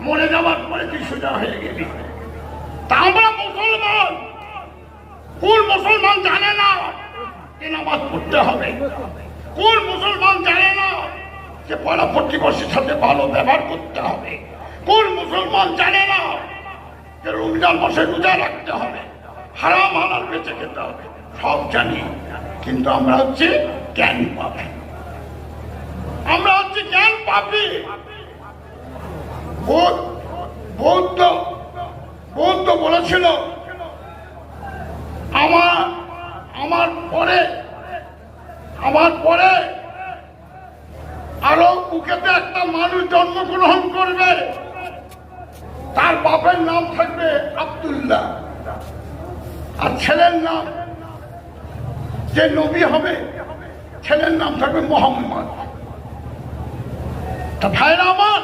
মরে যাওয়ার পরে তুই সোজা হয়ে গেলি। তা আমরা মুসলমান, কোন মুসলমান জানে না যে নামাজ পড়তে হবে? কোন মুসলমান জানে না যে পাড়া প্রতিবেশীর সাথে ভালো ব্যবহার করতে হবে? কোন মুসলমান জানে না যে রমজান মাসে রোজা রাখতে হবে, হারাম হালাল বেঁচে খেতে হবে? সব জানি, কিন্তু আমরা হচ্ছে জ্ঞান পাপী। আমরা হচ্ছে জ্ঞান পাপী। বৌদ্ধ বলেছিল আমার পরে আরো বুকেতে একটা মানুষ জন্মগ্রহণ করবে, তার বাপের নাম থাকবে আব্দুল্লাহ, আর ছেলের নাম, যে নবী হবে ছেলের নাম থাকবে মোহাম্মদ। তা ভাইরা আমার,